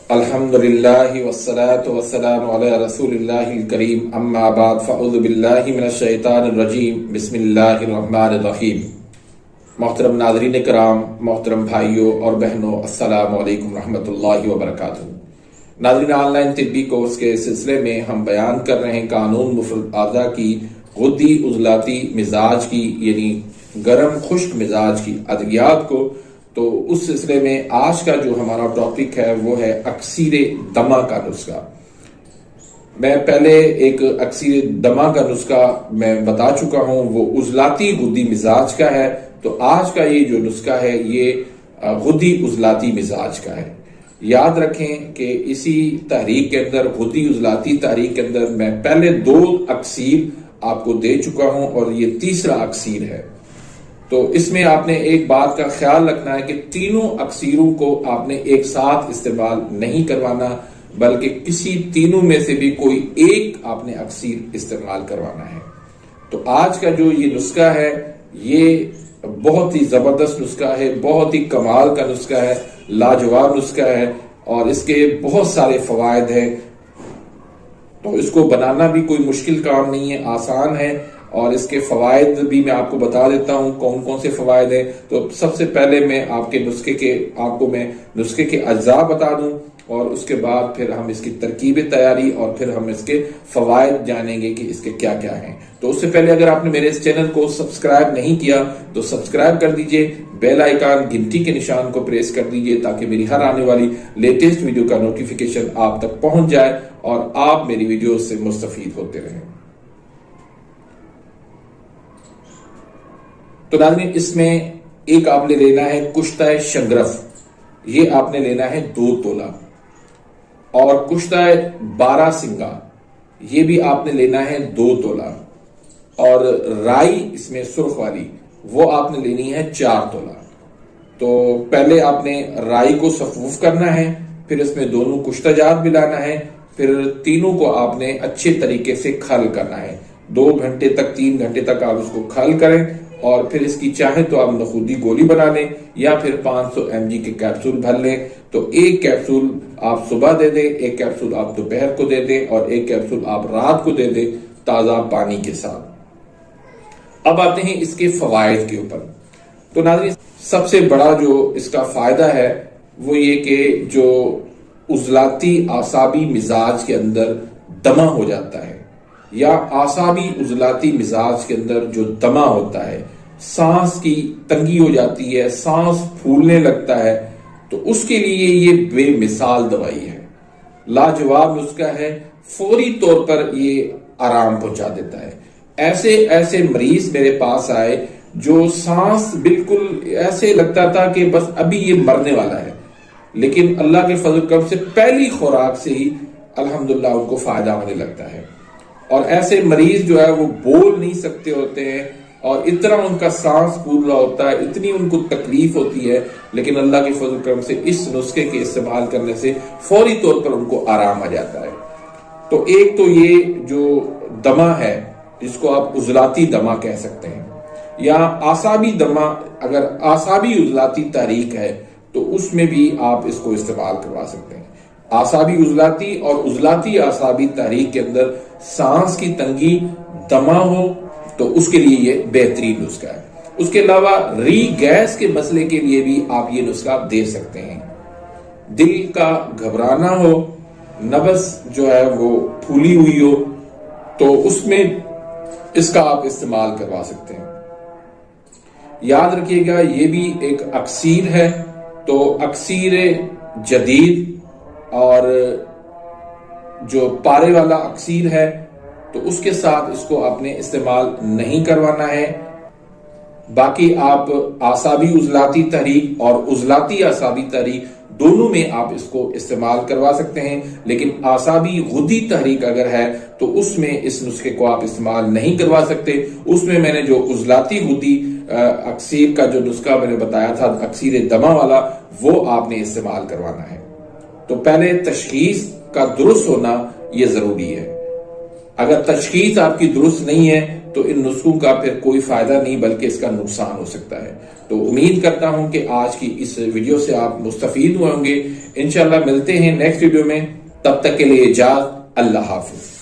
अल्हम्दुलिल्लाहि वस्सलातु वस्सलामु अला रसूलिल्लाहिल करीम अम्मा बाद फ़अऊज़ु बिल्लाहि मिनश शैतानिर रजीम बिस्मिल्लाहिर रहमानिर रहीम। मोहतरम नाज़रीन कराम, मोहतरम भाइयों और बहनों, अस्सलामु अलैकुम रहमतुल्लाहि व बरकातुहू। नाज़रीन, ऑनलाइन तिब्बी कोर्स के सिलसिले में हम बयान कर रहे हैं कानून मुफ़रद आज़ा की गुद्दी उज़लाती मिजाज की, यानी गर्म खुश्क मिजाज की अद्वियात को। तो उस सिलसिले में आज का जो हमारा टॉपिक है वो है अक्सीरे दमा का नुस्खा। मैं पहले एक अक्सीरे दमा का नुस्खा मैं बता चुका हूं, वो उजलाती गुद्दी मिजाज का है। तो आज का ये जो नुस्खा है ये गुद्दी उजलाती मिजाज का है। याद रखें कि इसी तहरीक के अंदर, गुद्दी उजलाती तहरीक के अंदर, मैं पहले 2 अक्सीर आपको दे चुका हूं और ये तीसरा अक्सीर है। तो इसमें आपने एक बात का ख्याल रखना है कि तीनों अक्सीरों को आपने एक साथ इस्तेमाल नहीं करवाना, बल्कि किसी तीनों में से भी कोई एक आपने अक्सीर इस्तेमाल करवाना है। तो आज का जो ये नुस्खा है ये बहुत ही जबरदस्त नुस्खा है, बहुत ही कमाल का नुस्खा है, लाजवाब नुस्खा है और इसके बहुत सारे फवायद हैं। तो इसको बनाना भी कोई मुश्किल काम नहीं है, आसान है। और इसके फवायद भी मैं आपको बता देता हूं कौन कौन से फवायद हैं। तो सबसे पहले मैं आपको नुस्खे के अज्जा बता दूं और उसके बाद फिर हम इसकी तरकीब तैयारी और फिर हम इसके फवायद जानेंगे कि इसके क्या क्या हैं। तो उससे पहले अगर आपने मेरे इस चैनल को सब्सक्राइब नहीं किया तो सब्सक्राइब कर दीजिए, बेल आइकन घंटी के निशान को प्रेस कर दीजिए ताकि मेरी हर आने वाली लेटेस्ट वीडियो का नोटिफिकेशन आप तक पहुंच जाए और आप मेरी वीडियो से मुस्तफीद होते रहें। तो नाज़रीन, इसमें एक आपने लेना है कुश्ता शंगरफ, ये आपने लेना है 2 तोला। और कुश्ता 12 सिंगा, ये भी आपने लेना है 2 तोला। और राई इसमें सुर्ख वाली, वो आपने लेनी है 4 तोला। तो पहले आपने राई को सफूफ करना है, फिर इसमें दोनों कुश्ताजात मिलाना है, फिर तीनों को आपने अच्छे तरीके से खल करना है। 2 घंटे तक 3 घंटे तक आप इसको खल करें और फिर इसकी चाहे तो आप नखूदी गोली बना लें या फिर 500 mg के कैप्सूल भर लें। तो एक कैप्सूल आप सुबह दे दें, एक कैप्सूल आप दोपहर को दे दें और एक कैप्सूल आप रात को दे दें ताजा पानी के साथ। अब आते हैं इसके फवायद के ऊपर। तो नाज़रीन, सबसे बड़ा जो इसका फायदा है वो ये कि जो उजलाती आसाबी मिजाज के अंदर दमा हो जाता है या आसाबी उजलाती मिजाज के अंदर जो दमा होता है, सांस की तंगी हो जाती है, सांस फूलने लगता है, तो उसके लिए ये बेमिसाल दवाई है, लाजवाब नुस्खा है। फौरी तौर पर ये आराम पहुंचा देता है। ऐसे ऐसे मरीज मेरे पास आए जो सांस बिल्कुल ऐसे लगता था कि बस अभी ये मरने वाला है, लेकिन अल्लाह के फजल करम से पहली खुराक से ही अल्हम्दुलिल्लाह उनको फायदा होने लगता है। और ऐसे मरीज जो है वो बोल नहीं सकते होते हैं और इतना उनका सांस फूल रहा होता है, इतनी उनको तकलीफ होती है, लेकिन अल्लाह के फजल करम से इस नुस्खे के इस्तेमाल करने से फौरी तौर पर उनको आराम आ जाता है। तो एक तो ये जो दमा है जिसको आप उजलाती दमा कह सकते हैं या आसाबी दमा, अगर आसाबी उजलाती तहरीक है तो उसमें भी आप इसको इस्तेमाल करवा सकते हैं। आसाबी उजलाती और उजलाती आसाबी तहरीक के अंदर सांस की तंगी, दमा हो तो उसके लिए ये बेहतरीन नुस्खा है। उसके अलावा री गैस के मसले के लिए भी आप ये नुस्खा दे सकते हैं। दिल का घबराना हो, नब्ज जो है वो फूली हुई हो, तो उसमें इसका आप इस्तेमाल करवा सकते हैं। याद रखिएगा ये भी एक अक्सीर है, तो अक्सीर जदीद और जो पारे वाला अक्सीर है तो उसके साथ इसको आपने इस्तेमाल नहीं करवाना है। बाकी आप आसाबी उजलाती तहरीक और उजलाती आसाबी तहरीक दोनों में आप इसको इस्तेमाल करवा सकते हैं, लेकिन आसाबी गुद्दी तहरीक अगर है तो उसमें इस नुस्खे को आप इस्तेमाल नहीं करवा सकते। उसमें मैंने जो उजलाती गुद्दी अक्सीर का जो नुस्खा मैंने बताया था, अक्सीर दमा वाला, वो आपने इस्तेमाल करवाना है। तो पहले तशखीस का दुरुस्त होना यह जरूरी है। अगर तशखीस आपकी दुरुस्त नहीं है तो इन नुस्खों का फिर कोई फायदा नहीं बल्कि इसका नुकसान हो सकता है। तो उम्मीद करता हूं कि आज की इस वीडियो से आप मुस्तफीद हुए होंगे। इंशाल्लाह मिलते हैं नेक्स्ट वीडियो में, तब तक के लिए इजाज़त, अल्लाह हाफिज।